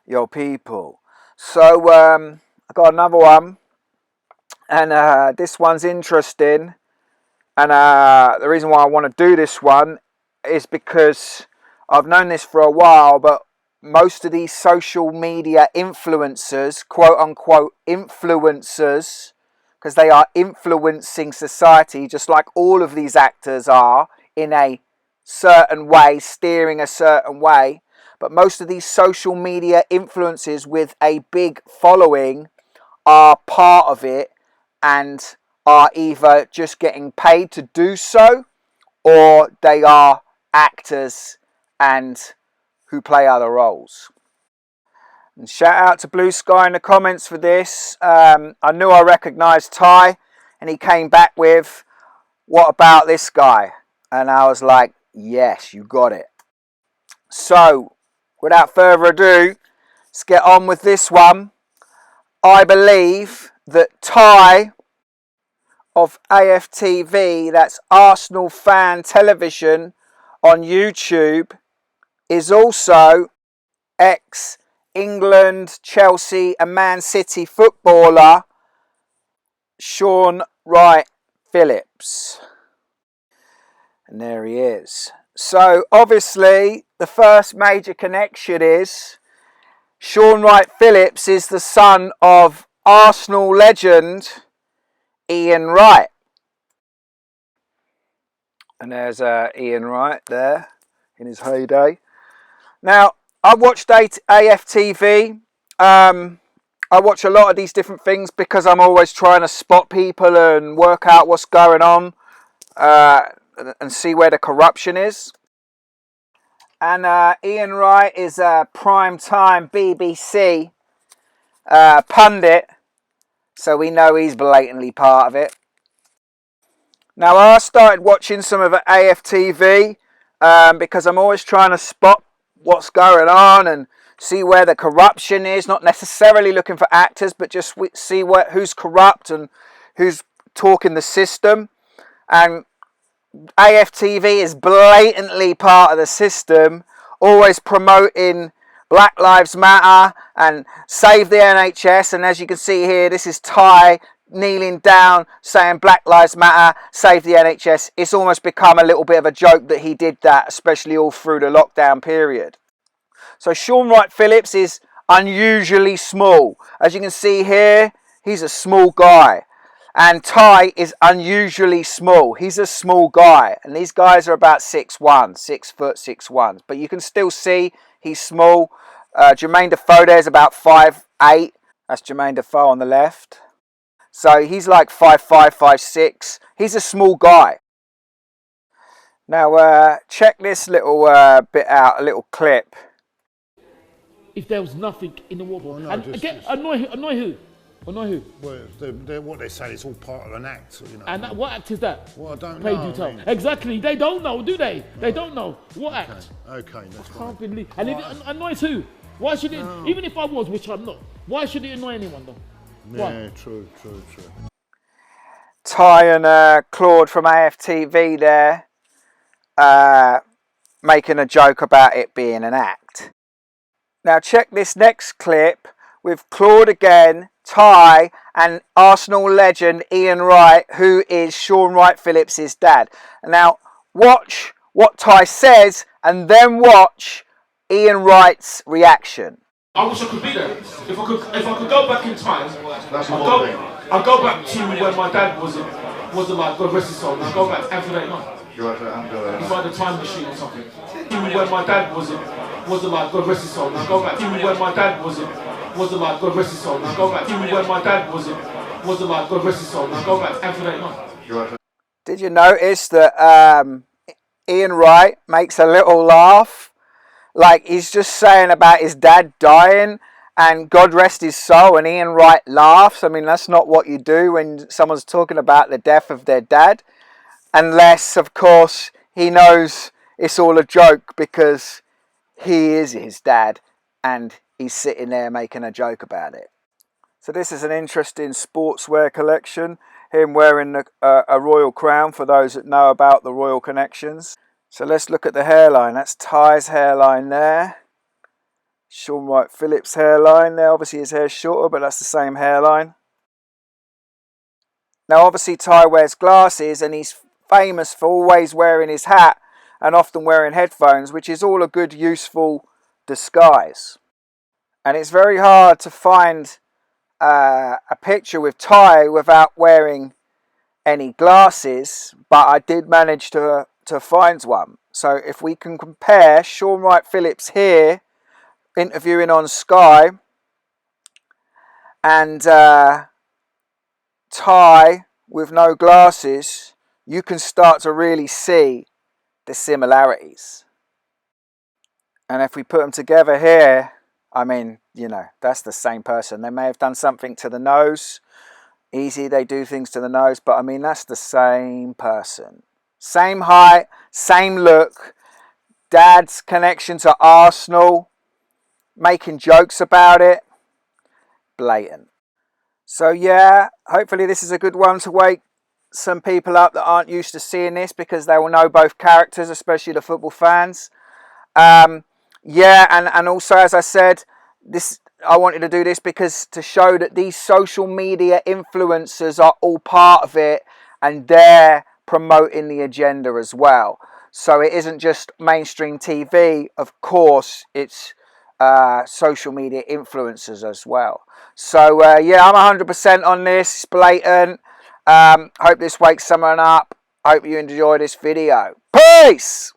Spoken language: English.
your people. So I got another one, and this one's interesting. And the reason why I want to do this one is because I've known this for a while, but most of these social media influencers, quote unquote influencers, because they are influencing society just like all of these actors are in a certain way, steering a certain way. But most of these social media influencers with a big following are part of it and are either just getting paid to do so, or they are actors and who play other roles. And shout out to Blue Sky in the comments for this. I knew I recognised Ty, and he came back with, "What about this guy?" And I was like, yes, you got it. So, without further ado, let's get on with this one. I believe that Ty of AFTV, that's Arsenal Fan Television on YouTube, is also ex-England, Chelsea and Man City footballer Shaun Wright Phillips. And there he is. So obviously the first major connection is Shaun Wright Phillips is the son of Arsenal legend Ian Wright. And there's Ian Wright there in his heyday. Now, I watched AFTV. I watch a lot of these different things because I'm always trying to spot people and work out what's going on and see where the corruption is. And Ian Wright is a prime-time BBC pundit, so we know he's blatantly part of it. Now, I started watching some of AFTV because I'm always trying to spot what's going on and see where the corruption is, not necessarily looking for actors, but just see who's corrupt and who's talking the system. And AFTV is blatantly part of the system, always promoting Black Lives Matter and Save the NHS. And as you can see here, this is Ty kneeling down saying Black Lives Matter, Save the NHS. It's almost become a little bit of a joke that he did that, especially all through the lockdown period. So Shaun Wright Phillips is unusually small. As you can see here, he's a small guy. And Ty is unusually small. He's a small guy. And these guys are about 6'1", 6 foot, 6'1". But you can still see he's small. Jermaine Defoe there's about 5'8". That's Jermaine Defoe on the left. So he's like 5'5", 5'6". He's a small guy. Now check this little bit out, a little clip. If there was nothing in the war, well, no, and again, annoy who? Well, what they say, it's all part of an act, you know. And what act is that? Well, I don't Play know. Do tell. Exactly, they don't know, do they? No. They don't know. What act? Okay, that's I can't believe. And if it annoys who? Why should it? No. Even if I was, which I'm not, why should it annoy anyone though? Yeah, why? True. Ty and Claude from AFTV there making a joke about it being an act. Now check this next clip with Claude again, Ty and Arsenal legend Ian Wright, who is Shaun Wright Phillips' dad. Now watch what Ty says and then watch Ian Wright's reaction. I wish I could be there. If I could go back in time, I'd go back to when my dad was alive, God rest his soul, and I'd go back and for that month. If I had a time machine or something. Even when my dad was alive, God rest his soul, and I'd go back. Even when my dad was alive, God rest his soul, and I'd go back. Even when my dad was alive, God rest his soul, and I'd go back and for that month. Did you notice that Ian Wright makes a little laugh? Like he's just saying about his dad dying and God rest his soul, and Ian Wright laughs. I mean, that's not what you do when someone's talking about the death of their dad. Unless, of course, he knows it's all a joke because he is his dad and he's sitting there making a joke about it. So this is an interesting sportswear collection. Him wearing a royal crown for those that know about the royal connections. So let's look at the hairline. That's Ty's hairline there. Shaun Wright Phillips hairline there. Obviously his hair's shorter, but that's the same hairline. Now obviously Ty wears glasses and he's famous for always wearing his hat and often wearing headphones, which is all a good useful disguise. And it's very hard to find a picture with Ty without wearing any glasses, but I did manage to find one. So if we can compare Shaun Wright Phillips here interviewing on Sky and Ty with no glasses, you can start to really see the similarities. And if we put them together here, I mean, you know, that's the same person. They may have done something to the nose. Easy, they do things to the nose, but I mean, that's the same person. Same height, same look. Dad's connection to Arsenal, making jokes about it. Blatant. So yeah, hopefully this is a good one to wake some people up that aren't used to seeing this, because they will know both characters, especially the football fans. Yeah, and also, as I said, I wanted to do this because to show that these social media influencers are all part of it and they're promoting the agenda as well. So it isn't just mainstream TV, of course, it's social media influencers as well. So yeah, I'm 100% on this. It's blatant. Hope this wakes someone up. Hope you enjoy this video. Peace!